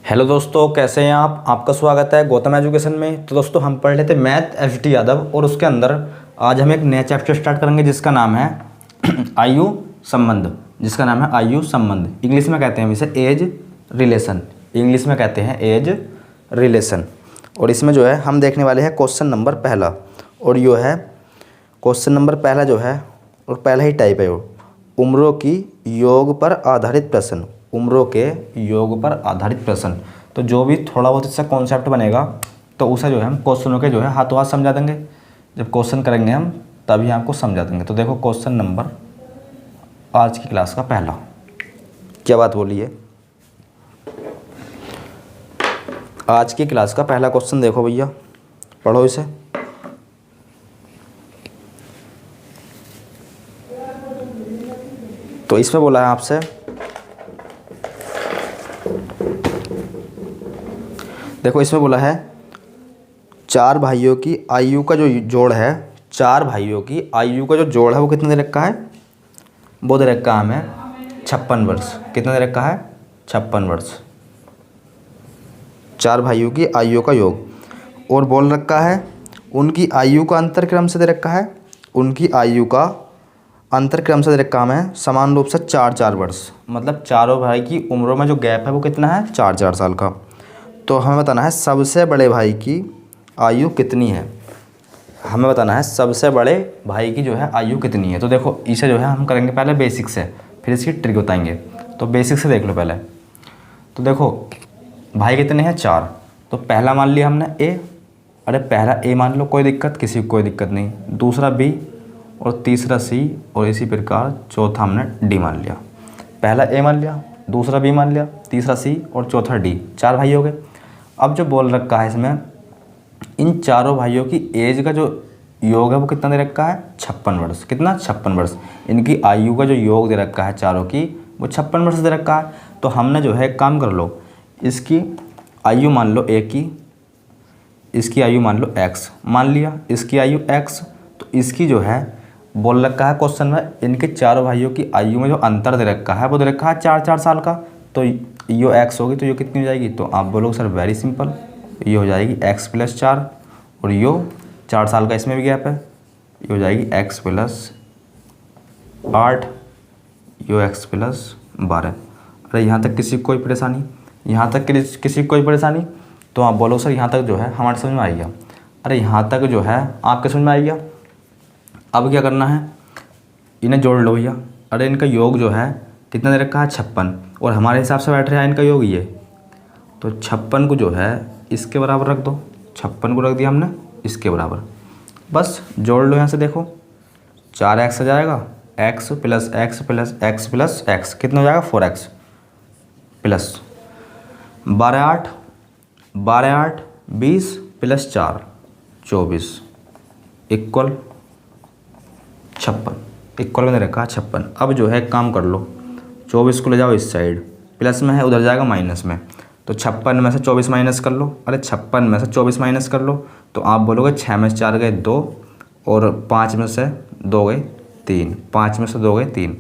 Hello दोस्तों, कैसे हैं आप। आपका स्वागत है गौतम एजुकेशन में। तो दोस्तों, हम पढ़ लेते मैथ एसटी यादव और उसके अंदर आज हम एक नया चैप्टर स्टार्ट करेंगे जिसका नाम है आयु संबंध। जिसका नाम है आयु संबंध। इंग्लिश में कहते हैं इसे एज रिलेशन। इंग्लिश में कहते हैं एज रिलेशन। और इसमें जो है हम देखने वाले हैं क्वेश्चन नंबर पहला। और यो है क्वेश्चन नंबर पहला जो है, और पहला ही टाइप है वो, उम्रों की योग पर आधारित प्रश्न। उम्रों के योग पर आधारित प्रश्न। तो जो भी थोड़ा बहुत इसका कॉन्सेप्ट बनेगा तो उसे जो है हम क्वेश्चनों के जो है हाथों हाथ समझा देंगे। जब क्वेश्चन करेंगे हम तभी आपको समझा देंगे। तो देखो क्वेश्चन नंबर आज की क्लास का पहला, क्या बात बोली है। आज की क्लास का पहला क्वेश्चन देखो भैया, पढ़ो इसे। तो इसमें बोला है आपसे, देखो इसमें बोला है चार भाइयों की आयु का जो जोड़ है, चार भाइयों की आयु का जो जोड़ है वो कितना दे रखा है। वो दे रखा है हमें 56 वर्ष। कितना दे रखा है? 56 वर्ष। चार भाइयों की आयु का योग। और बोल रखा है उनकी आयु का अंतर क्रम से दे रखा है। उनकी आयु का अंतर क्रम से दे रखा है समान रूप से 4-4 वर्ष। मतलब चारों भाई की उम्रों में जो गैप है वो कितना है? 4-4 साल का। तो हमें बताना है सबसे बड़े भाई की आयु कितनी है। हमें बताना है सबसे बड़े भाई की जो है आयु कितनी है। तो देखो इसे जो है हम करेंगे पहले बेसिक से, फिर इसकी ट्रिक बताएंगे। तो बेसिक से देख लो पहले। तो देखो भाई कितने हैं? 4। तो पहला मान लिया हमने ए। अरे पहला ए मान लो, कोई दिक्कत, किसी को कोई दिक्कत नहीं। दूसरा बी और तीसरा सी और इसी प्रकार चौथा हमने डी मान लिया। पहला ए मान लिया, दूसरा बी मान लिया, तीसरा सी और चौथा डी। 4 भाई हो गए। अब जो बोल रखा है इसमें इन चारों भाइयों की एज का जो योग है वो कितना दे रखा है? 56 वर्ष। कितना? 56 वर्ष। इनकी आयु का जो योग दे रखा है चारों की, वो 56 वर्ष दे रखा है। तो हमने जो है एक काम कर लो, इसकी आयु मान लो ए की, इसकी आयु मान लो एक्स मान लिया, इसकी आयु एक्स। तो इसकी जो है बोल रखा है क्वेश्चन में इनके चारों भाइयों की आयु में जो अंतर दे रखा है वो दे रखा है 4-4 साल का। तो यो एक्स होगी तो यो कितनी हो जाएगी? तो आप बोलोगे सर वेरी सिंपल, ये हो जाएगी x + 4 और यो 4 साल का इसमें भी गैप है, ये हो जाएगी x + 8, यो x + 12। अरे यहाँ तक किसी को कोई परेशानी? यहाँ तक किसी को कोई परेशानी? तो आप बोलो सर यहाँ तक जो है हमारे समझ में आ गया। अरे यहाँ तक जो है आपके समझ में आ गया। अब क्या करना है, इन्हें जोड़ लो भैया। अरे इनका योग जो है कितना दे रखा है? 56। और हमारे हिसाब से बैठ रहा है इनका योग ये। तो 56 को जो है इसके बराबर रख दो। 56 को रख दिया हमने इसके बराबर। बस जोड़ लो यहाँ से। देखो 4x आ जाएगा, x + x + x + x कितना हो जाएगा? 4x plus 12 8 20 + 4 24 equal 56। इक्वल में दे रखा है 56। अब जो है काम कर लो, 24 को ले जाओ इस साइड, प्लस में है उधर जाएगा माइनस में। तो 56 में से 24 माइनस कर लो। अरे 56 में से 24 माइनस कर लो तो आप बोलोगे 6 में से 4 गए 2 और 5 में से 2 गए 3, 5 में से 2 गए 3।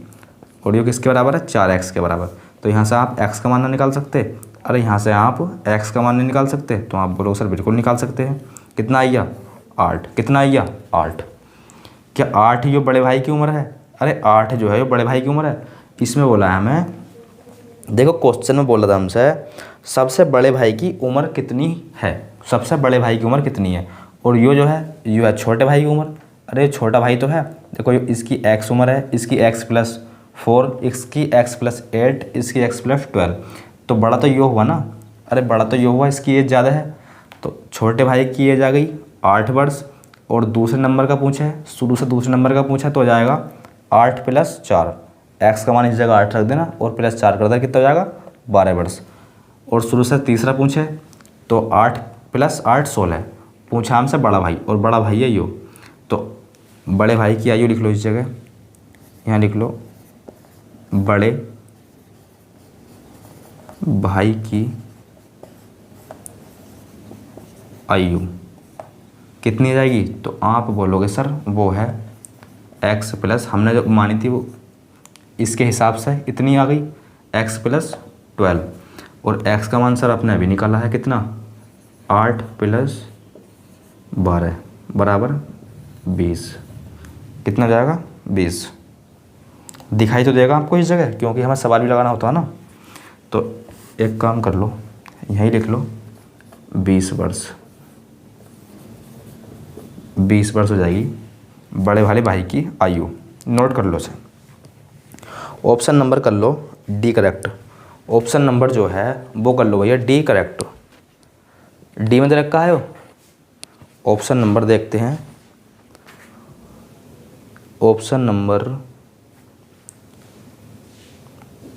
और ये किसके बराबर है? 4x के बराबर। तो यहाँ से आप x का मान ना निकाल सकते? अरे यहाँ से आप x का मान नहीं निकाल सकते? तो आप बोलोगे सर बिल्कुल निकाल सकते हैं। कितना आइया? 8। कितना आइया? 8। क्या 8 ये बड़े भाई की उम्र है? अरे 8 जो है ये बड़े भाई की उम्र है। इसमें बोला है हमें, देखो क्वेश्चन में बोला था हमसे सबसे बड़े भाई की उम्र कितनी है। सबसे बड़े भाई की उम्र कितनी है? और यो जो है यो है छोटे भाई की उम्र। अरे छोटा भाई तो है, देखो ये इसकी x उम्र है, इसकी x + 4, इसकी x + 8, इसकी x + 12। तो बड़ा तो यो हुआ ना। अरे बड़ा तो यो हुआ, इसकी एज ज़्यादा है। तो छोटे भाई की एज आ गई 8 वर्ष। और दूसरे नंबर का पूछा है, शुरू से दूसरे नंबर का पूछा तो हो जाएगा 8 + 4। x का मान इस जगह 8 रख देना और +4 कर देना, कितना हो जाएगा? 12 वर्ष। और शुरू से तीसरा पूछे तो 8 + 8 16 पूछा हमसे बड़ा भाई, और बड़ा भाई है यो। तो बड़े भाई की आयु लिख लो इस जगह, यहाँ लिख लो बड़े भाई की आयु कितनी आ जाएगी? तो आप बोलोगे सर वो है x + हमने जो मानी थी वो इसके हिसाब से इतनी आ गई, x + 12। और x का मान सर आपने अभी निकाला है कितना, 8 + 12 बराबर 20। कितना हो जाएगा, 20। दिखाई तो देगा आपको इस जगह, क्योंकि हमें सवाल भी लगाना होता है ना। तो एक काम कर लो, यहीं लिख लो 20 वर्ष। 20 वर्ष हो जाएगी बड़े वाले भाई की आयु। नोट कर लो इसे। ऑप्शन नंबर कर लो डी करेक्ट। ऑप्शन नंबर जो है वो कर लो भैया डी करेक्ट। डी में दे रखा है। ऑप्शन नंबर देखते हैं। ऑप्शन नंबर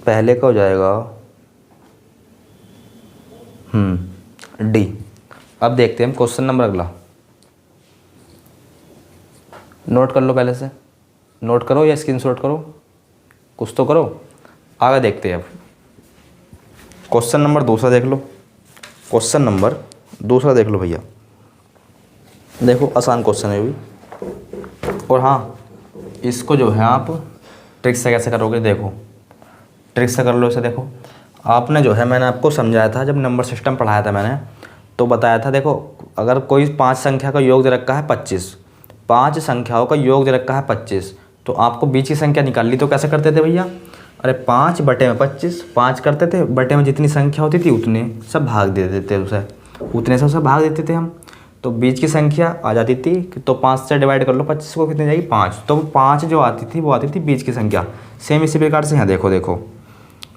पहले का हो जाएगा डी। अब देखते हैं क्वेश्चन नंबर अगला। नोट कर लो, पहले से नोट करो या स्क्रीनशॉट करो, कुछ तो करो। आगे देखते हैं अब। क्वेश्चन नंबर दूसरा देख लो। क्वेश्चन नंबर दूसरा देख लो भैया। देखो आसान क्वेश्चन है भी। और हाँ, इसको जो है आप ट्रिक से कैसे करोगे, देखो ट्रिक से कर लो इसे। देखो आपने जो है, मैंने आपको समझाया था जब नंबर सिस्टम पढ़ाया था मैंने, तो बताया था देखो अगर कोई 5 संख्या का योग दे रखा है 25, 5 संख्याओं का योग दे रखा है 25, तो आपको बीच की संख्या निकालनी। तो कैसे करते थे भैया, अरे 5/25, 5 करते थे, बटे में जितनी संख्या होती थी उतने सब भाग दे देते उसे, उतने से उसे भाग देते थे हम। तो बीच की संख्या आ जाती थी, तो 5 से डिवाइड कर लो 25 को, कितनी जाएगी 5। तो 5 जो आती थी वो आती थी बीच की संख्या। सेम इसी प्रकार से यहाँ देखो देखो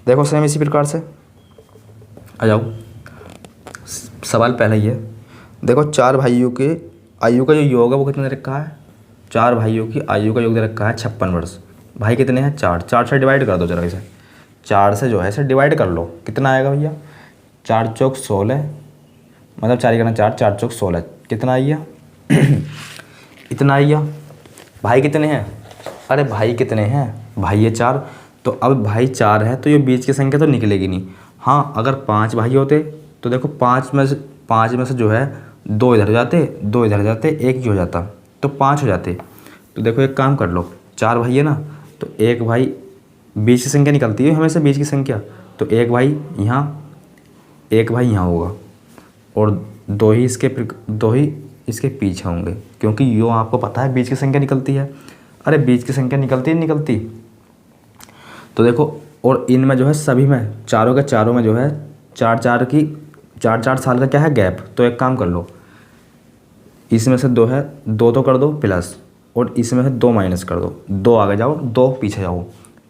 देखो सेम इसी प्रकार से आ जाओ। सवाल पहला ही है, देखो 4 भाइयों के आयु का जो योग है वो कितना दे रखा है, 4 भाइयों की आयु का योग दे रखा है 56 वर्ष। भाई कितने हैं, 4। 4 से डिवाइड कर दो जरा इसे, 4 से जो है इसे डिवाइड कर लो। कितना आएगा भैया, 4 चौक 16, मतलब 4 करना 4, 4 चौक 16, कितना आइया इतना आइया। भाई कितने हैं, अरे भाई कितने हैं, भाई है 4। तो अब भाई 4 है तो ये बीच की संख्या तो निकलेगी नहीं। हाँ अगर 5 भाई होते तो देखो 5 में से जो है 2 इधर हो जाते, 2 इधर हो जाते, 1 ही हो जाता, तो 5 हो जाते। तो देखो एक काम कर लो, 4 भाई है ना, तो एक भाई बीच की संख्या निकलती है हमेशा बीच की संख्या, तो एक भाई यहाँ, एक भाई यहाँ होगा, और 2 ही इसके पीछे होंगे, क्योंकि यो आपको पता है बीच की संख्या निकलती है। अरे बीच की संख्या निकलती। तो देखो और इनमें जो है सभी में चारों के चारों में जो है 4 साल का क्या है गैप। तो एक काम कर लो, इसमें से 2 है, 2 तो कर दो प्लस, और इसमें से 2 माइनस कर दो। 2 आगे जाओ, 2 पीछे जाओ,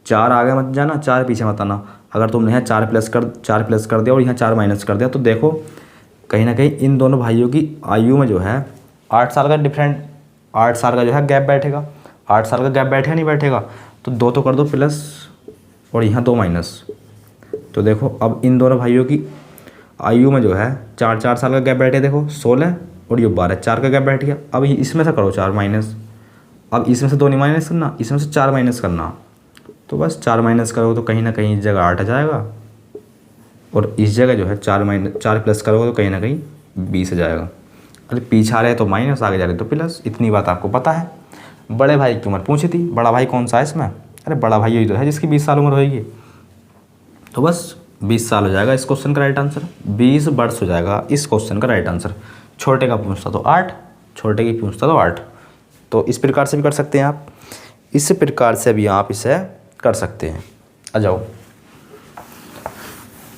4 आगे मत जाना, 4 पीछे मत आना। अगर तुमने यहाँ 4 प्लस कर दिया और यहाँ 4 माइनस कर दिया, तो देखो कहीं ना कहीं इन दोनों भाइयों की आयु में जो है 8 साल का डिफरेंट, 8 साल का जो है गैप बैठेगा। 8 साल का गैप बैठेगा नहीं बैठेगा, तो 2 तो कर दो प्लस और यहाँ 2 माइनस। तो देखो अब इन दोनों भाइयों की आयु में जो है 4 साल का गैप बैठे, देखो 16 और ये 12, 4 का गैप बैठ गया। अब इसमें से करो 4 माइनस, अब इसमें से 2 नहीं माइनस करना, इसमें से 4 माइनस करना। तो बस 4 माइनस करो तो कहीं ना कहीं इस जगह 8 आ जाएगा, और इस जगह जो है 4 प्लस करोगे तो कहीं ना कहीं 20 आ जाएगा। अरे पीछे आ रहे तो माइनस, आगे जा रहे तो प्लस। इतनी बात आपको पता है। बड़े भाई की उम्र पूछी थी, बड़ा भाई कौन सा है इसमें, अरे बड़ा भाई यही तो है जिसकी 20 साल उम्र होगी। तो बस 20 साल हो जाएगा इस क्वेश्चन का राइट आंसर, 20 वर्ष हो जाएगा इस क्वेश्चन का राइट आंसर। छोटे का पूछता तो 8, छोटे की पूछता तो 8। तो इस प्रकार से भी कर सकते हैं आप, इस प्रकार से भी आप इसे कर सकते हैं। आ जाओ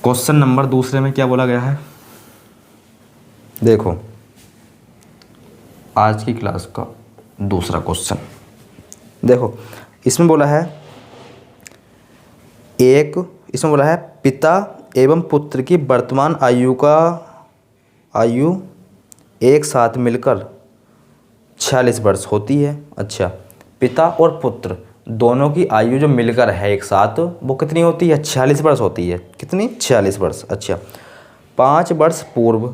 क्वेश्चन नंबर दूसरे में क्या बोला गया है, देखो आज की क्लास का दूसरा क्वेश्चन। देखो इसमें बोला है पिता एवं पुत्र की वर्तमान आयु एक साथ मिलकर 46 वर्ष होती है। अच्छा, पिता और पुत्र दोनों की आयु जो मिलकर है एक साथ वो कितनी होती है, 46 वर्ष होती है। कितनी, 46 वर्ष। अच्छा, 5 वर्ष पूर्व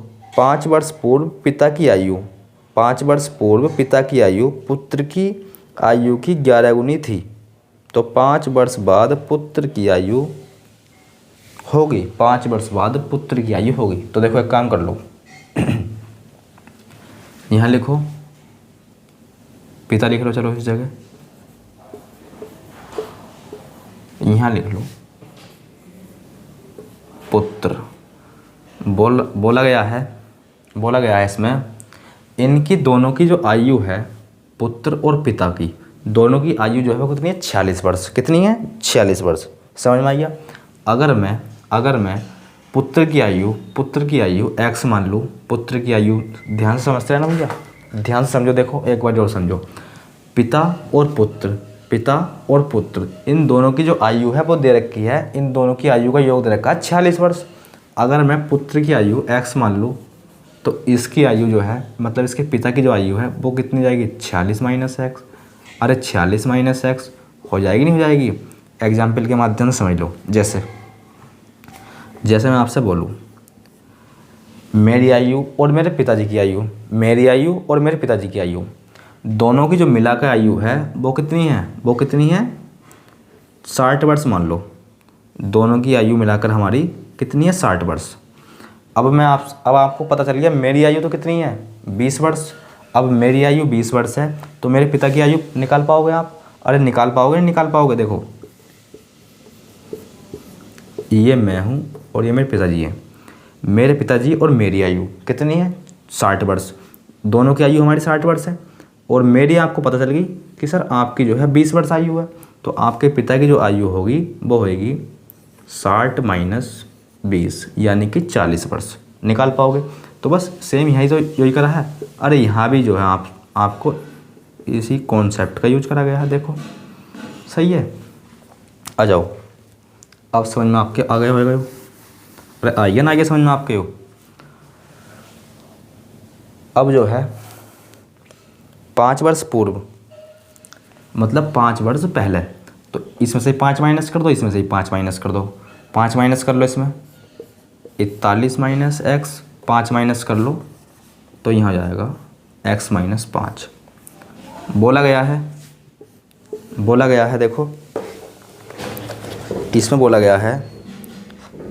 पिता की आयु, 5 वर्ष पूर्व पिता की आयु पुत्र की आयु की 11 गुनी थी, तो 5 वर्ष बाद पुत्र की आयु होगी, 5 वर्ष बाद पुत्र की आयु होगी। तो देखो एक काम कर लो यहाँ लिखो, पिता लिख लो, चलो इस जगह यहाँ लिख लो पुत्र। बोला गया है इसमें इनकी दोनों की जो आयु है पुत्र और पिता की, दोनों की आयु जो है वो कितनी है 46 वर्ष। कितनी है 46 वर्ष। समझ में आइए। अगर मैं पुत्र की आयु x मान लूँ, पुत्र की आयु ध्यान से समझते हैं ना भैया, ध्यान से समझो। देखो एक बार जो समझो, पिता और पुत्र इन दोनों की जो आयु है वो दे रखी है, इन दोनों की आयु का योग दे रखा है 46 वर्ष। अगर मैं पुत्र की आयु x मान लूँ तो इसकी आयु जो है मतलब इसके पिता की जो आयु है वो कितनी जाएगी 46 माइनस एक्स। अरे 46 माइनस एक्स हो जाएगी नहीं हो जाएगी। एग्जाम्पल के माध्यम से समझ लो। जैसे मैं आपसे बोलूँ मेरी आयु और मेरे पिताजी की आयु, मेरी आयु और मेरे पिताजी की आयु दोनों की जो मिलाकर आयु है वो कितनी है 60 वर्ष मान लो। दोनों की आयु मिलाकर हमारी कितनी है 60 वर्ष। अब आपको पता चल गया मेरी आयु तो कितनी है 20 वर्ष। अब मेरी आयु 20 वर्ष है तो मेरे पिता की आयु निकाल पाओगे आप? अरे निकाल पाओगे। देखो ये मैं हूँ और ये मेरे पिताजी हैं। मेरे पिताजी और मेरी आयु कितनी है 60 वर्ष। दोनों की आयु हमारी 60 वर्ष है और मेरी आपको पता चल गई कि सर आपकी जो है 20 वर्ष आयु है, तो आपके पिता की जो आयु होगी वो होगी 60 माइनस 20 यानी कि 40 वर्ष। निकाल पाओगे? तो बस सेम यही करा है। अरे यहाँ भी जो है आपको इसी कॉन्सेप्ट का यूज करा गया है। देखो सही है। आ जाओ, अब समझ में आपके आ गए हो गए। अरे आइए ना, आगे समझ में आपके हो। अब जो है 5 वर्ष पूर्व मतलब 5 वर्ष पहले, तो इसमें से 5 माइनस कर दो, इसमें से 5 माइनस कर दो। 5 माइनस कर लो, इसमें 41 माइनस एक्स, 5 माइनस कर लो तो यहाँ हो जाएगा x माइनस 5। बोला गया है देखो इसमें बोला गया है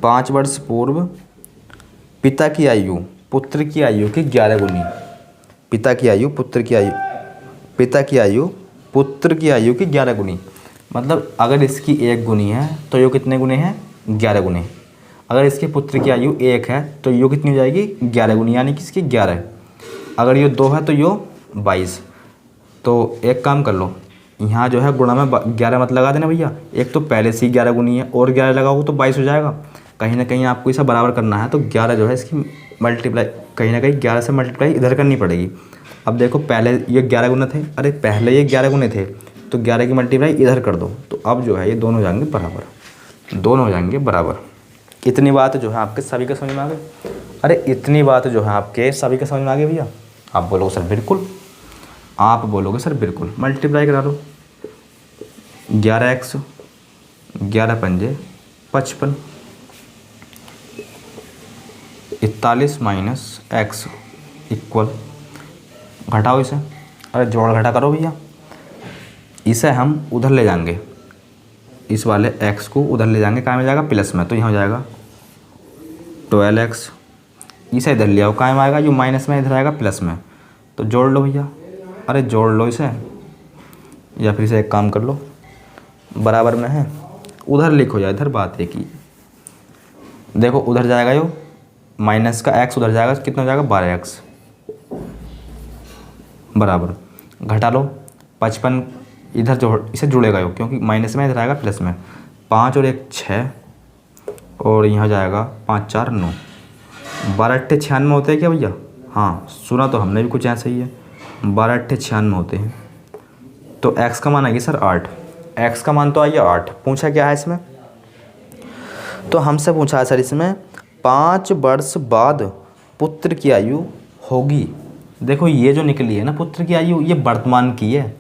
5 वर्ष पूर्व पिता की आयु पुत्र की आयु की 11 गुनी। पिता की आयु पुत्र की आयु की 11 गुनी। मतलब अगर इसकी 1 गुनी है तो यो कितने गुने हैं 11 गुने। अगर इसके पुत्र की आयु 1 है तो यो कितनी हो जाएगी 11 गुनी यानी कि इसकी 11। अगर यो 2 है तो यो 22। तो एक काम कर लो, यहाँ जो है गुणा में 11 मत लगा देना भैया। एक तो पहले से ही 11 गुनी है और 11 लगाओगे तो 22 हो जाएगा। कहीं ना कहीं आपको इसे बराबर करना है तो 11 जो है इसकी मल्टीप्लाई कहीं ना कहीं 11 से मल्टीप्लाई इधर करनी पड़ेगी। अब देखो पहले ये 11 गुने थे, अरे पहले ये 11 गुने थे तो 11 की मल्टीप्लाई इधर कर दो तो अब जो है ये दोनों हो जाएंगे बराबर। इतनी बात जो है आपके सभी के समझ में आ गई? अरे इतनी बात जो है आपके सभी के समझ में आ गई भैया? आप बोलोगे सर बिल्कुल, आप बोलोगे सर बिल्कुल। मल्टीप्लाई करा लो 11x 11 पंजे 55 41 माइनस एक्स इक्वल, घटाओ इसे। अरे जोड़ घटा करो भैया। इसे हम उधर ले जाएंगे, इस वाले x को उधर ले जाएंगे, कहाँ में जाएगा प्लस में, तो यहाँ हो जाएगा 12x। इसे इधर ले आओ, कहाँ में आएगा जो माइनस में इधर आएगा प्लस में, तो जोड़ लो भैया। अरे जोड़ लो इसे, या फिर इसे एक काम कर लो बराबर में है उधर लिखो या इधर, बात एक ही। देखो उधर जाएगा यो माइनस का x उधर जाएगा, कितना हो जाएगा 12x बराबर। घटा लो 55 इधर जो इसे जुड़ेगा यो, क्योंकि माइनस में इधर आएगा प्लस में। 5 और 1 6 और यहाँ जाएगा 5 4 9। 12 8 96 होते हैं क्या भैया? हाँ सुना तो हमने भी कुछ ऐसा ही है, 12 8 96 होते हैं। तो x का मान आएगी सर 8। x का मान तो आइए 8। पूछा क्या है इसमें? तो हमसे पूछा है सर इसमें 5 वर्ष बाद पुत्र की आयु होगी। देखो ये जो निकली है ना पुत्र की आयु, ये वर्तमान की है।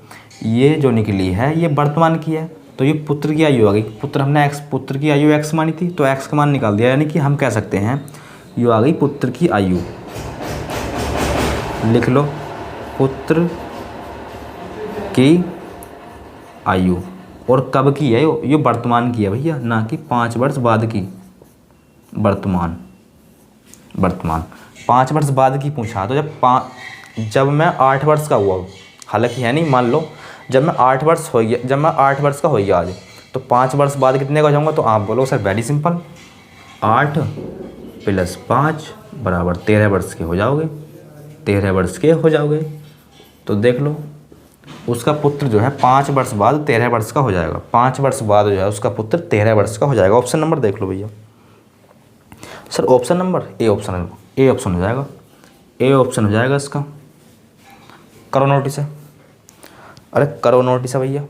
ये जो निकली है ये वर्तमान की है, तो ये पुत्र की आयु आ गई। हमने पुत्र की आयु x मानी थी तो x का मान निकाल दिया, यानी कि हम कह सकते हैं ये आ गई पुत्र की आयु। लिख लो पुत्र की आयु। और कब की है ये वर्तमान की है भैया, ना कि 5 वर्ष बाद की। वर्तमान 5 वर्ष बाद की पूछा तो जब मैं 8 वर्ष का हुआ, हालांकि है नहीं, मान लो जब मैं 8 वर्ष का हो गया आज, तो 5 वर्ष बाद कितने का हो जाऊंगा? तो आप बोलो सर वेरी सिंपल 8 प्लस 5 बराबर 13 वर्ष के हो जाओगे, 13 वर्ष के हो जाओगे। तो देख लो उसका पुत्र जो है 5 वर्ष बाद 13 वर्ष का हो जाएगा, 5 वर्ष बाद जो है उसका पुत्र 13 वर्ष का हो जाएगा। ऑप्शन नंबर देख लो भैया। Sir option number A option हो जाएगा, ए ऑप्शन हो जाएगा इसका। करो नोटिस है, अरे करो नोटिस है भैया।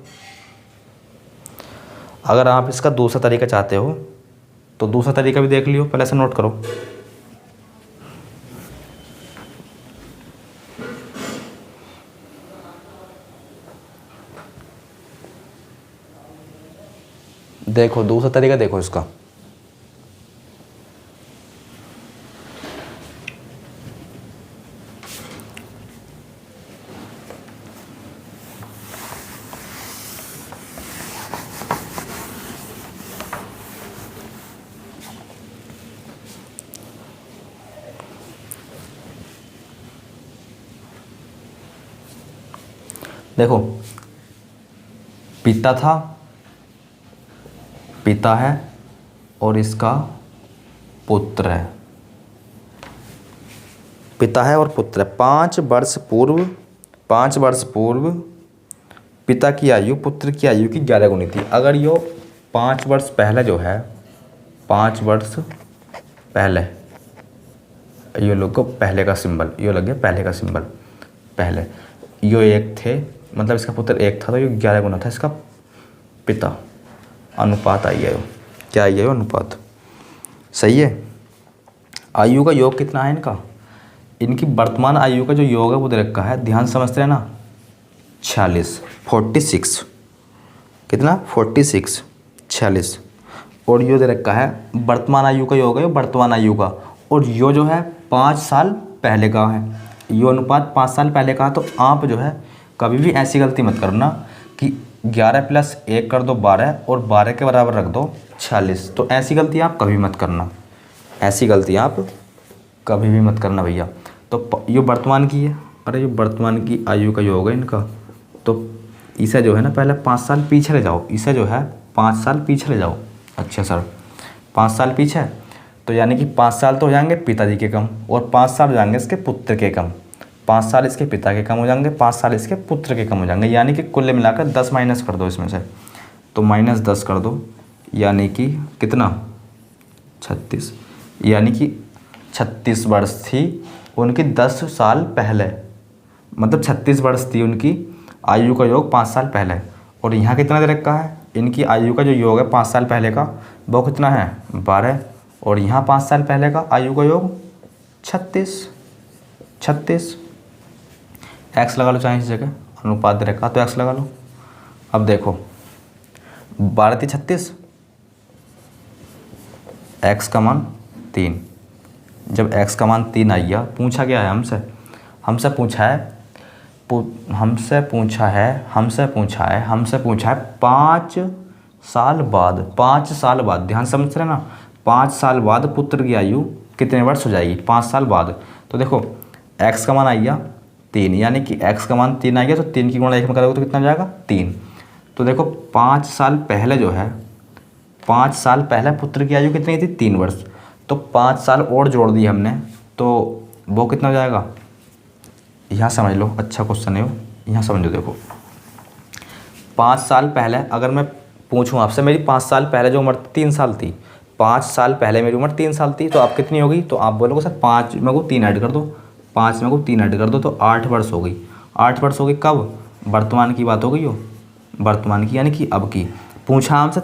अगर आप इसका दूसरा तरीका चाहते हो तो दूसरा तरीका भी देख लियो, पहले से नोट करो। देखो दूसरा तरीका देखो इसका। देखो पिता था, पिता है और इसका पुत्र है, पिता है और पुत्र है। 5 वर्ष पूर्व पिता की आयु पुत्र की आयु की 11 गुनी थी। अगर यो 5 वर्ष पहले जो है, 5 वर्ष पहले, यो लोग को पहले का सिंबल, यो लग गया पहले का सिंबल, पहले यो 1 थे, मतलब इसका पुत्र 1 था, तो ये 11 गुना था इसका पिता। अनुपात आई है, क्या आई है अनुपात, सही है। आयु का योग कितना है इनका, इनकी वर्तमान आयु का जो योग है वो दे रखा है, ध्यान समझते हैं ना, 46 कितना 46 और यो दे रखा है वर्तमान आयु का योग है, वर्तमान आयु का, और यो जो है 5 साल पहले का है, यो अनुपात 5 साल पहले का। तो आप जो है कभी भी ऐसी गलती मत करना कि 11 + 1 कर दो 12 और 12 के बराबर रख दो 46, तो ऐसी गलती आप कभी मत करना, ऐसी गलती आप कभी भी मत करना भैया। तो ये वर्तमान की है, अरे ये वर्तमान की आयु का योग है इनका, तो इसे जो है ना पहले 5 साल पीछे ले जाओ, इसे जो है 5 साल पीछे ले जाओ। अच्छा सर 5 साल पीछे, तो यानी कि 5 साल तो हो जाएंगे पिताजी के कम और 5 साल हो जाएंगे इसके पुत्र के कम, 5 साल इसके पिता के कम हो जाएंगे, 5 साल इसके पुत्र के कम हो जाएंगे, यानी कि कुल मिलाकर 10 माइनस कर दो इसमें से, तो -10 कर दो, यानी कि कितना 36, यानी कि 36 वर्ष थी उनकी 10 साल पहले, मतलब 36 वर्ष थी उनकी आयु का योग 5 साल पहले। और यहाँ कितना दे रखा है, इनकी आयु का जो योग है 5 साल पहले का वो कितना है 12, और यहाँ 5 साल पहले का आयु का योग 36। एक्स लगा लो चाहे इस जगह, अनुपात दे रखा तो एक्स लगा लो। अब देखो 12 × 36, एक्स का मान 3, जब एक्स का मान 3 आइया, पूछा क्या है हमसे पूछा है 5 साल बाद, 5 साल बाद, ध्यान समझ रहे ना, 5 साल बाद पुत्र की आयु कितने वर्ष हो जाएगी 5 साल बाद। तो देखो x का मान आइया 3, यानी कि x का मान 3 आएगा, तो 3 की गुणा 1 में करोगे तो कितना जाएगा 3। तो देखो 5 साल पहले जो है, 5 साल पहले पुत्र की आयु कितनी थी 3 वर्ष, तो 5 साल और जोड़ दिए हमने, तो वो कितना हो जाएगा, यहाँ समझ लो, अच्छा क्वेश्चन है वो, यहाँ समझो। देखो 5 साल पहले अगर मैं पूछूं आपसे, मेरी 5 साल पहले जो उम्र 3 साल थी, 5 साल पहले मेरी उम्र 3 साल थी, तो आप कितनी होगी, तो आप बोलोगे सर 5 में को 3 ऐड कर दो, 5 में को 3 ऐड कर दो, तो 8 वर्ष हो गई। 8 वर्ष हो गई कब, वर्तमान की बात हो गई हो, वर्तमान की, यानी कि अब की। पूछा हमसे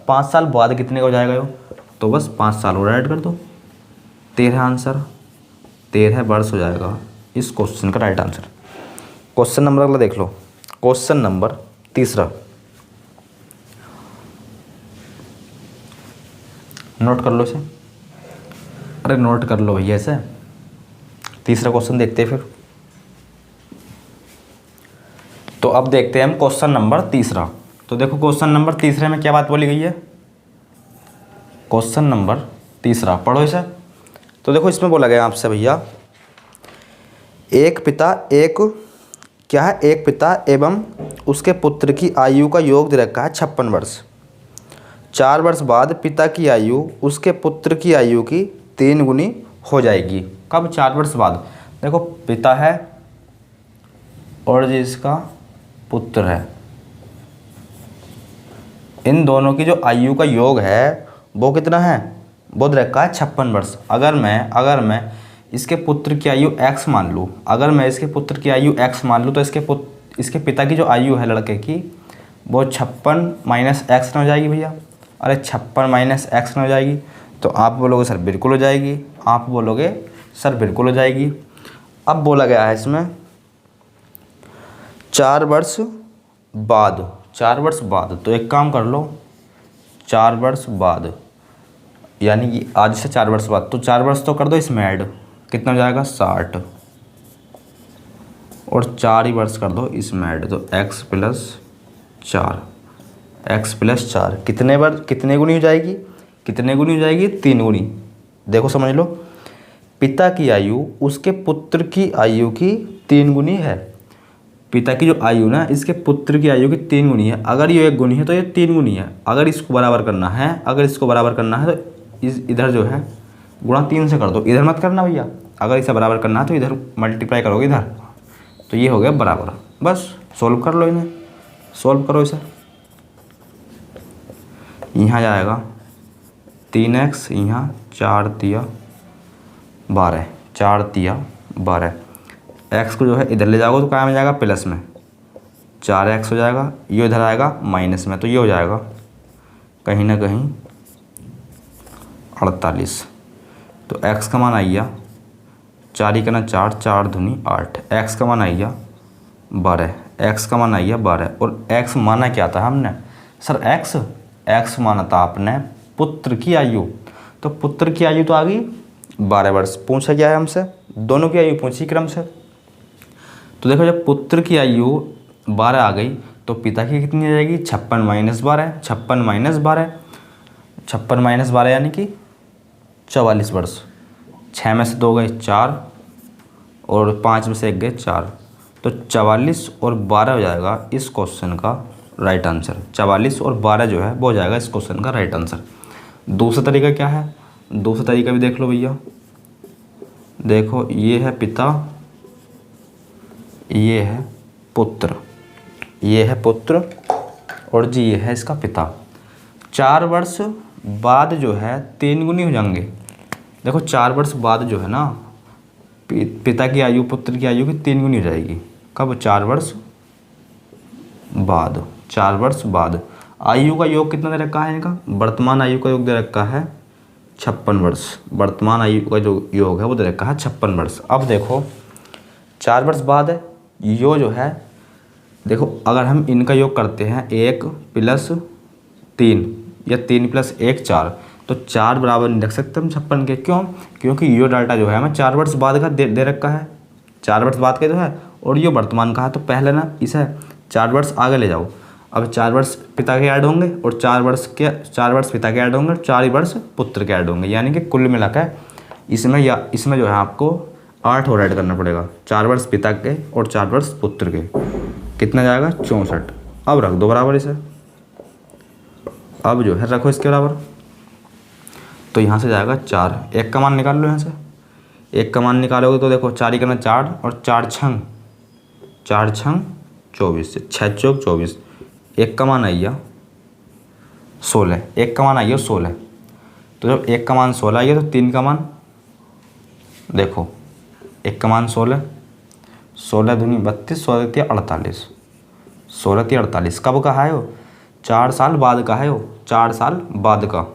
5 साल बाद कितने का हो जाएगा यो, तो बस 5 साल और ऐड कर दो, 13 आंसर, 13 वर्ष हो जाएगा इस क्वेश्चन का राइट आंसर। क्वेश्चन नंबर अगला देख लो, क्वेश्चन नंबर 3, नोट कर लो इसे, अरे नोट कर लो भैया इसे। 3 क्वेश्चन देखते हैं फिर। तो अब देखते हैं हम क्वेश्चन नंबर 3। तो देखो क्वेश्चन नंबर 3 में क्या बात बोली गई है, क्वेश्चन नंबर 3 पढ़ो इसे। तो देखो इसमें बोला गया आपसे भैया, एक पिता एवं उसके पुत्र की आयु का योग दे रखा है 56 वर्ष। 4 वर्ष बाद पिता की आयु उसके पुत्र की आयु की 3 गुनी हो जाएगी। कब? 4 वर्ष बाद। देखो पिता है और जो इसका पुत्र है, इन दोनों की जो आयु का योग है वो कितना है? वो दे रखा है 56 वर्ष। अगर मैं इसके पुत्र की आयु x मान लूँ, अगर मैं इसके पुत्र की आयु x मान लूँ, तो इसके पिता की जो आयु है लड़के की वो 56 माइनस एक्स हो जाएगी भैया। अरे 56 माइनस एक्स हो जाएगी, तो आप बोलोगे सर बिल्कुल हो जाएगी, आप बोलोगे सर बिल्कुल हो जाएगी। अब बोला गया है इसमें 4 वर्ष बाद, 4 वर्ष बाद, तो एक काम कर लो, 4 वर्ष बाद यानी कि आज से 4 वर्ष बाद, तो 4 वर्ष तो कर दो इसमें ऐड, कितना हो जाएगा? 60, और 4 ही वर्ष कर दो इसमें ऐड, तो x प्लस 4 कितने गुनी हो जाएगी? कितने गुनी हो जाएगी? 3 गुनी। देखो समझ लो, पिता की आयु उसके पुत्र की आयु की 3 गुनी है। पिता की जो आयु ना इसके पुत्र की आयु की 3 गुनी है। अगर ये 1 गुनी है तो ये 3 गुनी है। अगर इसको बराबर करना है, तो इधर जो है गुणा 3 से कर दो, इधर मत करना भैया। अगर इसे बराबर करना है तो इधर मल्टीप्लाई करोगे इधर, तो ये हो गया बराबर। बस सोल्व कर लो, इन्हें सोल्व करो इसे। यहाँ जाएगा 3x, यहाँ 4 तिया 12, 4 तिया 12। x को जो है इधर ले जाओगे तो क्या में जाएगा? प्लस में, 4x हो जाएगा। ये इधर आएगा माइनस में, तो ये हो जाएगा कहीं ना कहीं 48। तो x का मान आइया 4 ही करना 4, 4 दूनी 8, x का मान आइया 12, x का मान आइया 12। और x माना क्या था हमने? सर x माना था आपने पुत्र की आयु, तो पुत्र की आयु तो आ गई 12 वर्ष। पूछा क्या है हमसे? दोनों की आयु पूछी क्रम से। तो देखो जब पुत्र की आयु 12 आ गई तो पिता की कितनी आ जाएगी? 56 माइनस 12, 56 माइनस 12, 56 माइनस 12 यानी कि 44 वर्ष। 6 में से 2 गए 4 और 5 में से 1 गए 4, तो 44 और 12 हो जाएगा इस क्वेश्चन का राइट आंसर। 44 और 12 जो है वो हो जाएगा इस क्वेश्चन का राइट आंसर। दूसरा तरीका क्या है? दूसरा तरीका भी देख लो भैया। देखो ये है पिता, ये है पुत्र, ये है पुत्र और जी ये है इसका पिता। 4 वर्ष बाद जो है 3 गुनी हो जाएंगे। देखो 4 वर्ष बाद जो है ना पिता की आयु पुत्र की आयु की 3 गुनी हो जाएगी। कब? 4 वर्ष बाद। 4 वर्ष बाद आयु का योग कितना दे रखा है इनका? वर्तमान आयु का योग दे रखा है 56 वर्ष। वर्तमान आयु का जो योग है वो दे रखा है 56 वर्ष। अब देखो 4 वर्ष बाद है यो जो है, देखो अगर हम इनका योग करते हैं 1 प्लस 3 या 3 प्लस 1 4, तो 4 बराबर नहीं रख सकते हम 56 के। क्यों? क्योंकि यो डाटा जो है हमें 4 वर्ष बाद का दे रखा है, 4 वर्ष बाद का जो है, और यो वर्तमान का है। तो पहले ना इसे 4 वर्ष आगे ले जाओ। अब 4 वर्ष पिता के ऐड होंगे और 4 वर्ष पिता के ऐड होंगे और 4 वर्ष पुत्र के ऐड होंगे, यानी कि कुल मिलाकर इसमें जो है आपको 8 और ऐड करना पड़ेगा। 4 वर्ष पिता के और 4 वर्ष पुत्र के, कितना जाएगा? 64। अब रख दो बराबर इसे। अब जो है रखो इसके बराबर, तो यहाँ से जाएगा 4। 1 का मान निकाल लो यहाँ से। 1 का मान निकालोगे तो देखो 4 ही करना 4 और 4 छंग 24, 6 चौक 24। 1 का मान आइया 16, 1 का मान आइया 16। तो जब 1 का मान 16 आइए तो 3 का मान देखो, 1 का मान 16, 16 दूनी 32, 16 तिया 48, 16 तिया 48। कब का है हो? 4 साल बाद का है हो, 4 साल बाद का।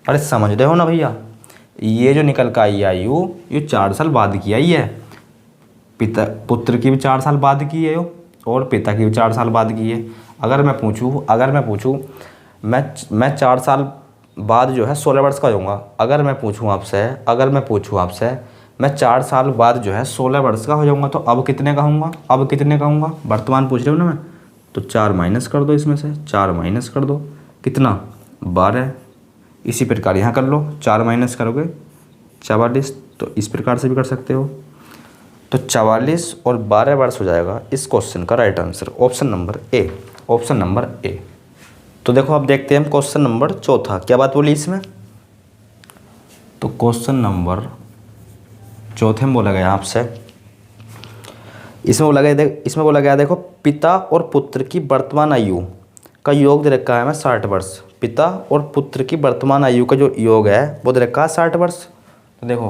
अरे समझ रहे हो ना भैया, ये जो निकल का आई आयु ये 4 साल बाद की आई है। पुत्र की भी 4 साल बाद की है और पिता की भी 4 साल बाद की है। अगर मैं पूछूँ मैं 4 साल बाद जो है 16 वर्ष का होऊंगा। अगर मैं पूछूँ आपसे मैं 4 साल बाद जो है 16 वर्ष का हो जाऊंगा, तो अब कितने का होऊंगा? वर्तमान पूछ रहे हो ना मैं, तो 4 माइनस कर दो इसमें से, 4 माइनस कर दो, कितना? 12। इसी प्रकार यहाँ कर लो, 4 माइनस करोगे 44, तो इस प्रकार से भी कर सकते हो। तो 44 और 12 वर्ष हो जाएगा इस क्वेश्चन का right answer, option number A. तो देखो अब देखते हैं हम क्वेश्चन नंबर 4। क्या बात बोली इसमें? तो क्वेश्चन नंबर चौथे में बोला गया आपसे, इसमें बोला गया देखो, पिता और पुत्र की वर्तमान आयु का योग दे रखा है हमें 60 वर्ष। पिता और पुत्र की वर्तमान आयु का जो योग है वो दे रखा है 60 वर्ष। तो देखो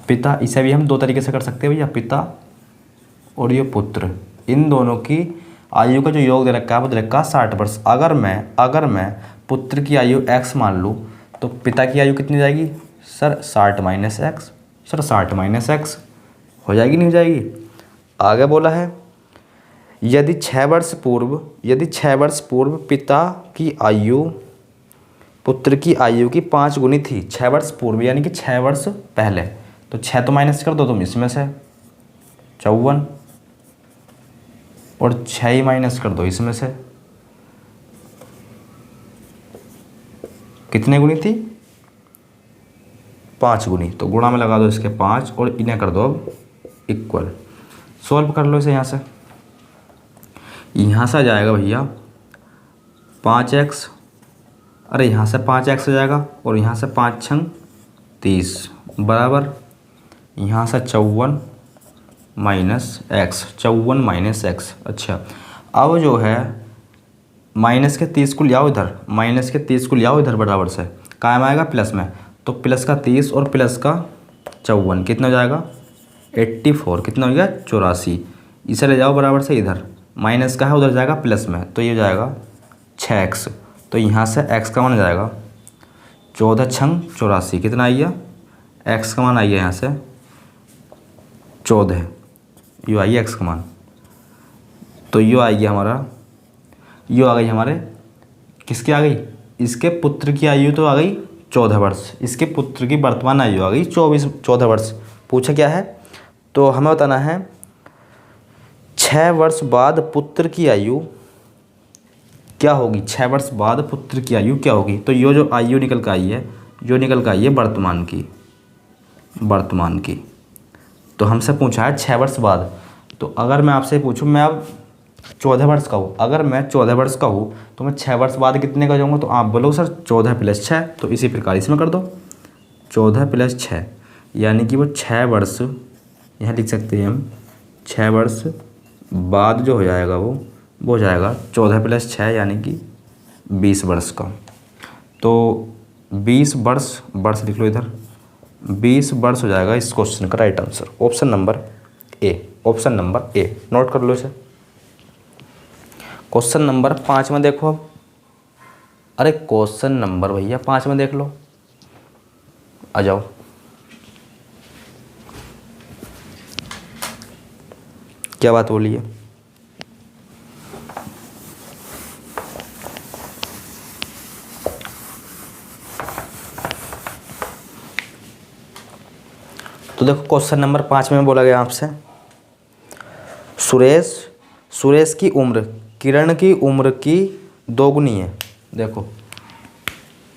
पिता, इसे भी हम दो तरीके से कर सकते हैं भैया, पिता और ये पुत्र, इन दोनों की आयु का जो योग दे रखा है वो दे रखा है 60 वर्ष। अगर मैं पुत्र की आयु x मान लूँ तो पिता की आयु कितनी जाएगी sir 60 minus x. Sir 60 minus x हो जाएगी, नहीं हो जाएगी। आगे बोला है यदि 6 वर्ष पूर्व पिता की आयु पुत्र की आयु की 5 गुनी थी। 6 वर्ष पूर्व यानी कि 6 वर्ष पहले, तो 6 तो माइनस कर दो तुम इसमें से 54, और 6 ही माइनस कर दो इसमें से, कितने गुनी थी 5 गुनी। तो गुणा में लगा दो इसके 5 और इन्हें कर दो अब इक्वल। सॉल्व कर लो इसे। यहाँ से आ जाएगा भैया 5x, अरे यहाँ से 5x हो जाएगा और यहाँ से 5 छंग 30 बराबर यहाँ से 54 माइनस एक्स। अच्छा अब जो है माइनस के 30 को ले आओ इधर, बराबर से कायम आएगा प्लस में, तो प्लस का 30 और प्लस का 54 कितना हो जाएगा 84, कितना हो गया 84। इसे ले जाओ बराबर से इधर, माइनस का है उधर जाएगा प्लस में, तो ये हो जाएगा 6x। तो यहाँ से x का मान आ जाएगा 14 छंग 84, कितना आ गया x का मान आ गया यहाँ से 14, यो आई x का मान। तो यो आ गया हमारा, यो आ गई हमारे किसकी आ गई, इसके पुत्र की आयु तो आ गई 14 वर्ष, इसके पुत्र की वर्तमान आयु आ गई 14 वर्ष। पूछा क्या है, तो हमें बताना है 6 वर्ष बाद पुत्र की आयु क्या होगी, 6 वर्ष बाद पुत्र की आयु क्या होगी। तो यो जो आयु निकल कर आई है, जो निकल कर आई है वर्तमान की। तो हमसे पूछा है 6 वर्ष बाद। तो अगर मैं आपसे पूछूं, मैं अब 14 वर्ष का हूँ, अगर मैं 14 वर्ष का हूँ तो मैं 6 वर्ष बाद कितने का जाऊँगा, तो आप बोलो सर 14 + 6, तो इसी प्रकार इसमें कर दो 14 + 6, यानी कि वो 6 वर्ष यहाँ लिख सकते हैं हम, 6 वर्ष बाद जो हो जाएगा वो हो जाएगा 14 + 6 यानी कि 20 वर्ष का। तो 20 वर्ष लिख लो इधर, 20 वर्ष हो जाएगा इस क्वेश्चन का right answer, option number A. Note कर लो इसे। क्वेश्चन नंबर 5 में देखो अब, अरे क्वेश्चन नंबर भैया 5 में देख लो, आ जाओ। क्या बात बोली है, तो देखो क्वेश्चन नंबर 5 में बोला गया आपसे, सुरेश की उम्र किरण की उम्र की 2 गुनी है। देखो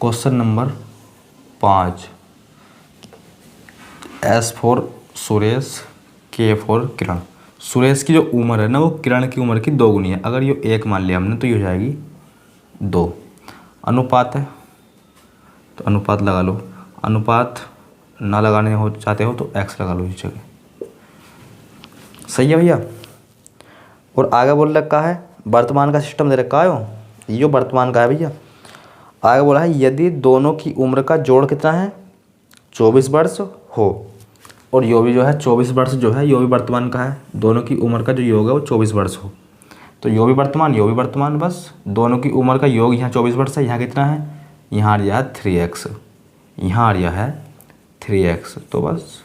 question number 5, S for Suresh, K for Kiran. Suresh की जो उम्र है ना वो किरण की उम्र की 2 गुनी है। अगर ये 1 मान लिया हमने तो ये हो जाएगी 2। अनुपात है तो अनुपात लगा लो, अनुपात ना लगाने हो चाहते हो तो x लगा लो इस जगह। सही है भैया। और आगे बोल रखा है वर्तमान का सिस्टम दे रखा है, यो वर्तमान का है भैया। आगे बोला है यदि दोनों की उम्र का जोड़ कितना है 24 वर्ष हो, और यो भी जो है 24 वर्ष जो है यो भी वर्तमान का है, दोनों की उम्र का जो योग है वो 24 वर्ष हो, तो यो भी वर्तमान, बस दोनों की उम्र का योग यहाँ 24 वर्ष है। यहाँ कितना है, यहाँ आ रहा है 3x, यहाँ आ रहा है 3x, तो बस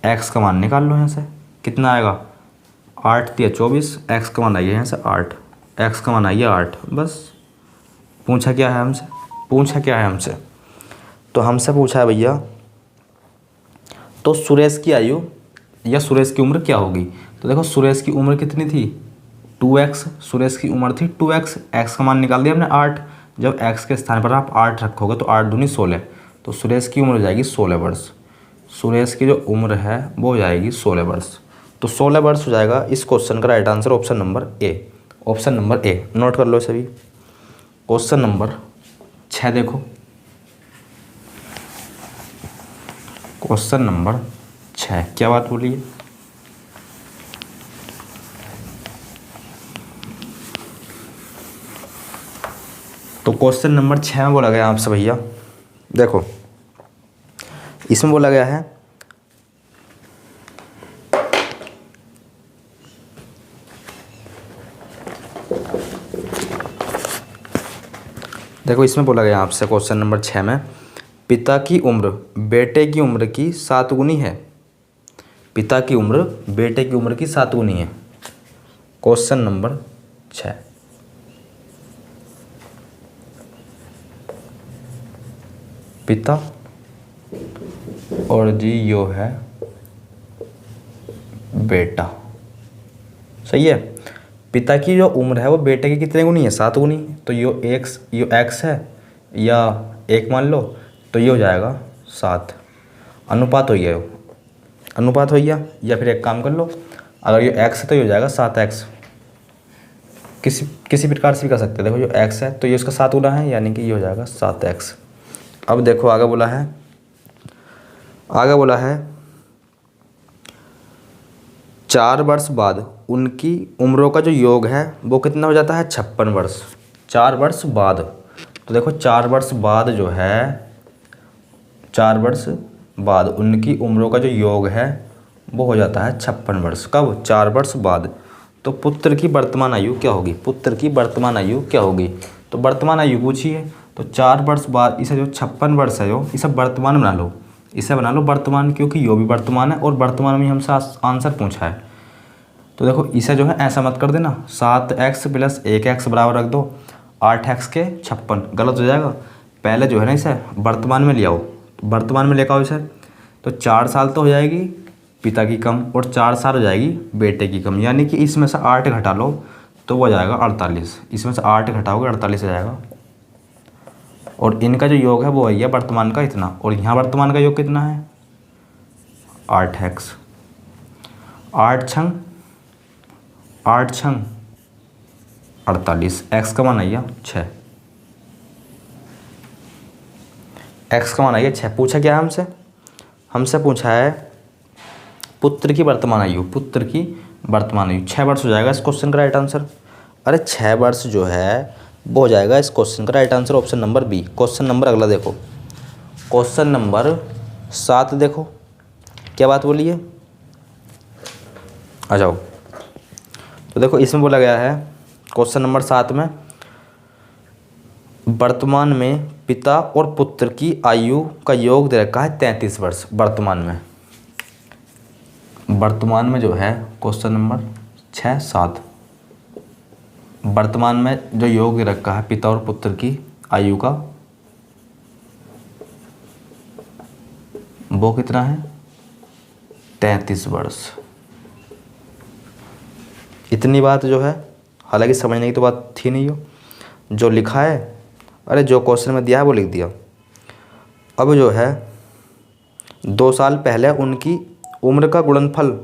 x का मान निकाल लो यहाँ से, कितना आएगा 8 × 24, x का मान आइए यहाँ से 8, x का मान आइए 8। बस पूछा क्या है हमसे, तो हमसे पूछा है भैया तो सुरेश की आयु या सुरेश की उम्र क्या होगी। तो देखो सुरेश की उम्र कितनी थी 2x, सुरेश की उम्र थी 2x, x का मान निकाल दिया हमने 8। जब x के स्थान पर आप 8 रखोगे तो 8 दूनी 16, तो सुरेश की उम्र हो जाएगी 16 वर्ष। सुरेश की जो उम्र है वो हो जाएगी 16 वर्ष। तो 16 वर्ष हो जाएगा इस क्वेश्चन का right answer, option number A. Note कर लो सभी। क्वेश्चन नंबर 6 देखो, क्वेश्चन नंबर 6 क्या बात बोली है? तो क्वेश्चन नंबर 6 में बोला गया आपसे भैया, देखो इसमें बोला गया है देखो इसमें बोला गया आपसे क्वेश्चन नंबर 6 में, पिता की उम्र बेटे की उम्र की 7 गुनी है। पिता की उम्र बेटे की उम्र की 7 गुनी है। Question number 6। पिता और जी यो है बेटा, सही है। पिता की जो उम्र है वो बेटे की कितने गुनी है? 7 गुनी। तो यो एक्स है या 1 मान लो, तो ये हो जाएगा 7। अनुपात हो गया, अनुपात हो गया। या फिर एक काम कर लो, अगर ये एक्स है तो ये हो जाएगा 7x। किसी प्रकार से भी कर सकते हैं। देखो जो एक्स है तो ये उसका 7 गुना है, यानी कि ये हो जाएगा 7x। अब देखो आगे बोला है 4 वर्ष बाद उनकी उम्रों का जो योग है वो कितना हो जाता है? 56 वर्ष। 4 वर्ष बाद, तो देखो 4 वर्ष बाद जो है, 4 वर्ष बाद उनकी उम्रों का जो योग है वो हो जाता है 56 वर्ष। कब? 4 वर्ष बाद। तो पुत्र की वर्तमान आयु क्या होगी? पुत्र की वर्तमान आयु क्या होगी? तो वर्तमान आयु पूछी है, तो 4 वर्ष बाद इसे जो 56 वर्ष है जो इसे वर्तमान बना लो, इसे बना लो वर्तमान, क्योंकि यो भी वर्तमान है और वर्तमान में हमसे आंसर पूछा है। तो देखो इसे जो है ऐसा मत कर देना, 7x + 1x बराबर रख दो 8x के 56, गलत हो जाएगा। पहले जो है ना इसे वर्तमान में ले आओ, वर्तमान में लेकर आओ इसे, तो 4 साल तो हो जाएगी पिता की कम और 4 साल हो जाएगी बेटे की कम, यानी कि इसमें से 8 घटा लो तो वो हो जाएगा 48। इसमें से 8 घटाओगे 48 हो जाएगा। और इनका जो योग है वो है वर्तमान का इतना, और यहाँ वर्तमान का योग कितना है? 8x। 8 छंग 48, x का मान आइए 6। x का मान आइए 6। पूछा क्या है हमसे? हमसे पूछा है पुत्र की वर्तमान आयु। पुत्र की वर्तमान आयु 6 वर्ष हो जाएगा इस क्वेश्चन का राइट आंसर। अरे 6 वर्ष जो है वो हो जाएगा इस क्वेश्चन का right answer, option number B. Question number अगला देखो, क्वेश्चन नंबर 7 देखो क्या बात बोली है, आ जाओ। तो देखो इसमें बोला गया है क्वेश्चन नंबर 7 में, वर्तमान में पिता और पुत्र की आयु का योग दे रखा है 33 वर्ष। वर्तमान में जो है क्वेश्चन नंबर 6, 7, वर्तमान में जो योग दे रखा है पिता और पुत्र की आयु का, वो कितना है? 33 वर्ष। इतनी बात जो है, हालांकि समझने की तो बात थी नहीं, हो जो लिखा है, अरे जो क्वेश्चन में दिया है वो लिख दिया। अब जो है 2 साल पहले उनकी उम्र का गुणनफल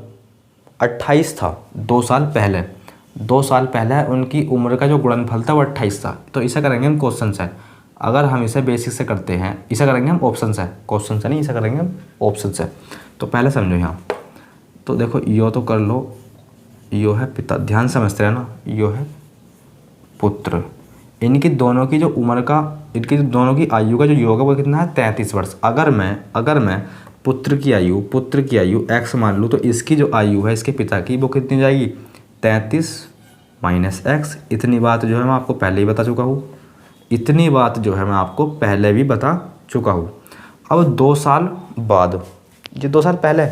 28 था। 2 साल पहले उनकी उम्र का जो गुणनफल था वो 28 था। तो इसे करेंगे हम क्वेश्चन से। अगर हम इसे बेसिक से करते हैं, इसे करेंगे हम ऑप्शन से, क्वेश्चन से नहीं, इसे करेंगे हम ऑप्शन से। तो पहले समझो यहाँ, तो देखो यो तो कर लो, यो है पिता, ध्यान समझते हैं ना, यो है पुत्र। इनकी दोनों की जो उम्र का, इनकी दोनों की आयु का जो योग है वो कितना है? 33 वर्ष। अगर मैं पुत्र की आयु x मान लूँ, तो इसकी जो आयु है इसके पिता की वो कितनी जाएगी? 33 - x। इतनी बात जो है मैं आपको पहले ही बता चुका हूँ। अब 2 साल बाद, ये 2 साल पहले,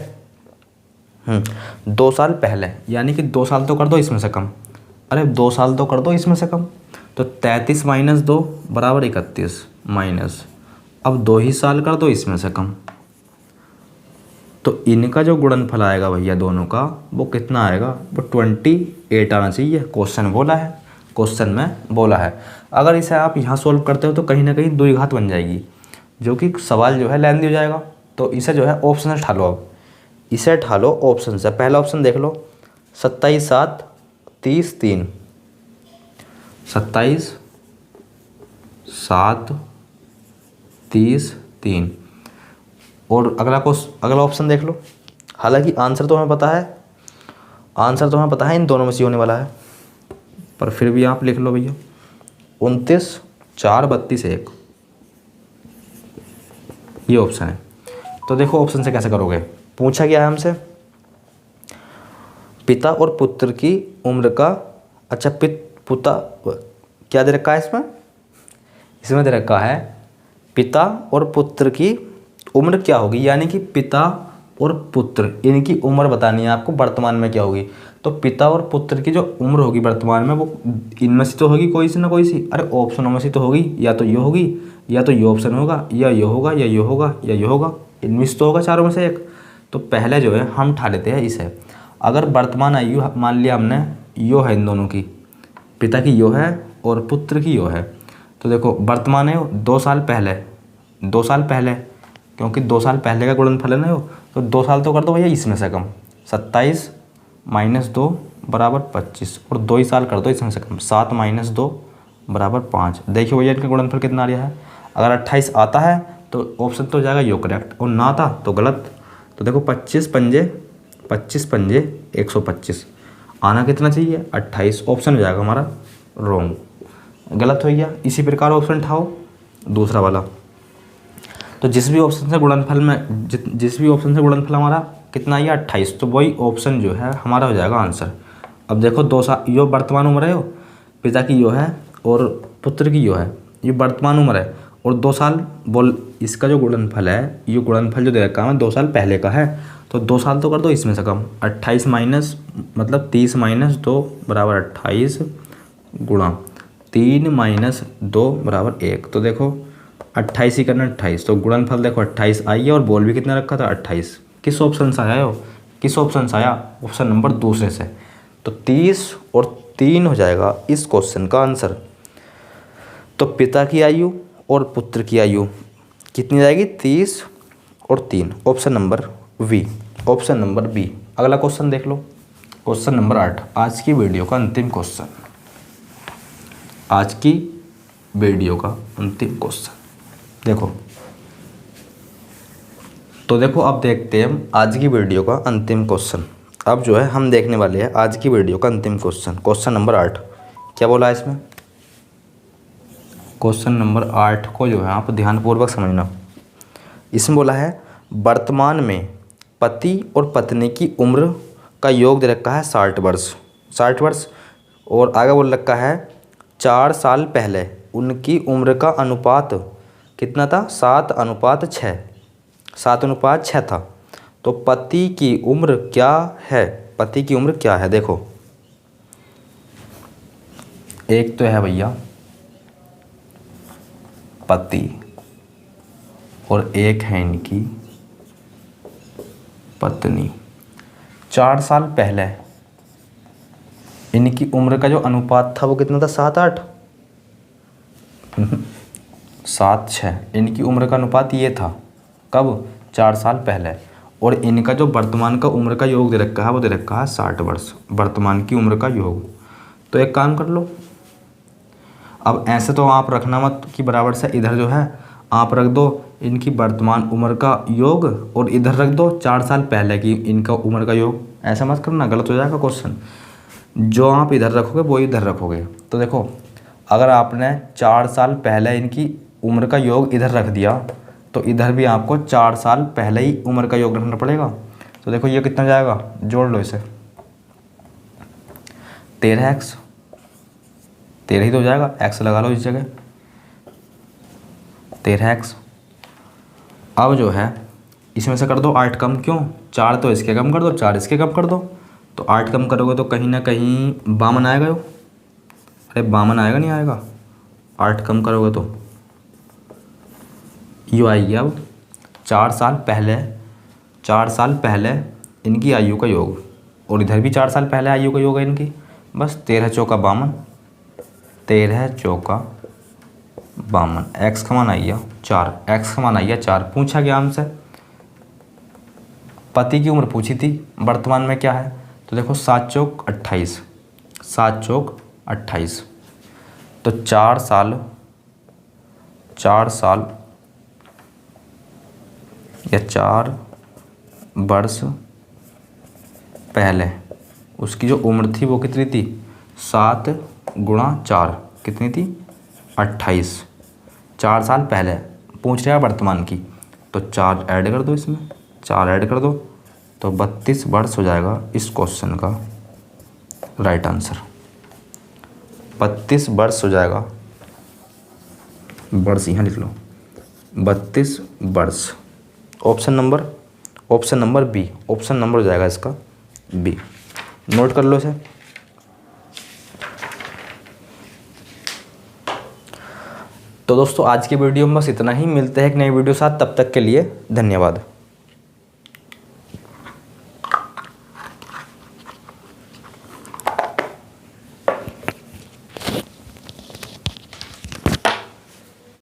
2 साल पहले, यानी कि 2 साल तो कर दो इसमें से कम। अरे 2 साल तो कर दो इसमें से कम, तो 33 - 2 = 31 माइनस, अब 2 ही साल कर दो इसमें से कम, तो इनका जो गुणनफल आएगा भैया दोनों का, वो कितना आएगा? वो 28 आना चाहिए। क्वेश्चन में बोला है। अगर इसे आप यहाँ सोल्व करते हो तो कहीं ना कहीं द्विघात बन जाएगी, जो कि सवाल जो है लेंथी हो जाएगा। तो इसे जो है ऑप्शन से ठालो। अब इसे ठालो ऑप्शन से। पहला ऑप्शन देख लो, 27 7 30 3, 27 7 30 3। और अगला ऑप्शन देख लो। हालांकि आंसर तो हमें पता है इन दोनों में से होने वाला है, पर फिर भी आप लिख लो भैया 29, 4, 32, 1, ये ऑप्शन है। तो देखो ऑप्शन से कैसे करोगे। पूछा गया है हमसे पिता और पुत्र की उम्र का, अच्छा पिता क्या दे रखा है इसमें दे रखा है पिता और पुत्र की उम्र क्या होगी, यानी कि पिता और पुत्र इनकी उम्र बतानी है आपको वर्तमान में क्या होगी। तो पिता और पुत्र की जो उम्र होगी वर्तमान में वो इनमें से तो होगी कोई सी ना कोई सी, अरे ऑप्शनों में से तो होगी, या तो ये होगी या तो ये ऑप्शन होगा या ये होगा या ये होगा या ये होगा, इनमें से तो होगा चारों में से एक। तो पहले जो है हम उठा लेते हैं इसे। अगर वर्तमान आयु मान लिया हमने यो है इन दोनों की, पिता की यो है और पुत्र की यो है, तो देखो वर्तमान है 2 साल पहले, क्योंकि 2 साल पहले का गुणनफल है ना यो, तो 2 साल तो कर दो भैया इसमें से कम, 27 - 2 बराबर 25, और 2 ही साल कर दो इसमें से कम, 7 - 2 बराबर 5। देखिए भैया इनका गुणनफल कितना आ रहा है। अगर 28 आता है तो ऑप्शन तो हो जाएगा यो करेक्ट, और ना आता तो गलत। तो देखो 25 पंजे 125, आना कितना चाहिए 28, ऑप्शन हो जाएगा हमारा रॉन्ग, गलत हो गया। इसी प्रकार ऑप्शन उठाओ दूसरा वाला। तो जिस भी ऑप्शन से गुणनफल हमारा कितना आया 28, तो वही ऑप्शन जो है हमारा हो जाएगा आंसर। अब देखो 2 साल यो वर्तमान उम्र है, यो पिता की यो है और पुत्र की यो है, ये वर्तमान उम्र है, और 2 साल बोल इसका जो गुणनफल है, ये गुणनफल जो दे रखा है 2 साल पहले का है, तो 2 साल तो कर दो इसमें से कम, 28 माइनस मतलब 30 - 2 बराबर 28 गुणा 3 - 2 बराबर 1। तो देखो 28 ही करना 28, तो गुणनफल देखो 28 आई है, और बोल भी कितना रखा था 28। किस ऑप्शन से आया हो, किस ऑप्शन से आया, ऑप्शन नंबर दूसरे से। तो 30 और 3 हो जाएगा इस क्वेश्चन का आंसर। तो पिता की आयु और पुत्र की आयु कितनी जाएगी 30 और 3, option number B, option number B. अगला क्वेश्चन देख लो, क्वेश्चन नंबर 8, आज की वीडियो का अंतिम क्वेश्चन, आज की वीडियो का अंतिम क्वेश्चन देखो। तो देखो अब देखते हैं हम आज की वीडियो का अंतिम क्वेश्चन। अब जो है हम देखने वाले हैं आज की वीडियो का अंतिम क्वेश्चन, क्वेश्चन नंबर 8। क्या बोला है इसमें, क्वेश्चन नंबर 8 को जो है आप ध्यानपूर्वक समझना। इसमें बोला है वर्तमान में पति और पत्नी की उम्र का योग दे रखा है 60 वर्ष, 60 वर्ष, और आगे बोल रखा है 4 साल पहले उनकी उम्र का अनुपात कितना था 7:6, 7:6 था। तो पति की उम्र क्या है, पति की उम्र क्या है, देखो एक तो है भैया पति और एक है इनकी पत्नी। 4 साल पहले इनकी उम्र का जो अनुपात था वो कितना था 7:8, 7:6, इनकी उम्र का अनुपात ये था कब 4 साल पहले, और इनका जो वर्तमान का उम्र का योग दे रखा है वो दे रखा है 60 वर्ष, वर्तमान की उम्र का योग। तो एक काम कर लो, अब ऐसे तो आप रखना मत कि बराबर से इधर जो है आप रख दो इनकी वर्तमान उम्र का योग, और इधर रख दो 4 साल पहले की इनका उम्र का योग, ऐसा मत करना, गलत हो जाएगा क्वेश्चन। जो आप इधर रखोगे वो इधर रखोगे। तो देखो अगर आपने 4 साल पहले इनकी उम्र का योग इधर रख दिया, तो इधर भी आपको 4 साल पहले ही उम्र का योग रखना पड़ेगा। तो देखो ये कितना जाएगा, जोड़ लो इसे, 13x, 13 ही तो हो जाएगा, x लगा लो इस जगह 13x। अब जो है इसमें से कर दो 8 कम, क्यों 4 तो इसके कम कर दो, 4 इसके कम कर दो, तो 8 कम करोगे तो कहीं ना कहीं 52 आएगा यो, अरे 52 आएगा नहीं आएगा, 8 कम करोगे तो यो आएगी। अब 4 साल पहले इनकी आयु का योग, और इधर भी 4 साल पहले आयु का योग है इनकी, बस 13 चौका 52, 13 चौका 52, x का मान आइया 4, x का मान आइया 4। पूछा गया हमसे पति की उम्र पूछी थी, वर्तमान में क्या है, तो देखो 7 चौक 28, 7 चौक 28, तो 4 साल या 4 वर्ष पहले उसकी जो उम्र थी वो कितनी थी, 7 गुणा 4 कितनी थी, 28। 4 साल पहले पूछ रहा है वर्तमान की, तो 4 ऐड कर दो, इसमें 4 ऐड कर दो तो 32 वर्ष हो जाएगा इस क्वेश्चन का राइट आंसर। 32 वर्ष हो जाएगा, वर्ष यहाँ लिख लो, 32 वर्ष। Option number B, option number हो जाएगा इसका बी। नोट कर लो इसे। तो दोस्तों आज की वीडियो में बस इतना ही, मिलते हैं एक नई वीडियो साथ, तब तक के लिए धन्यवाद।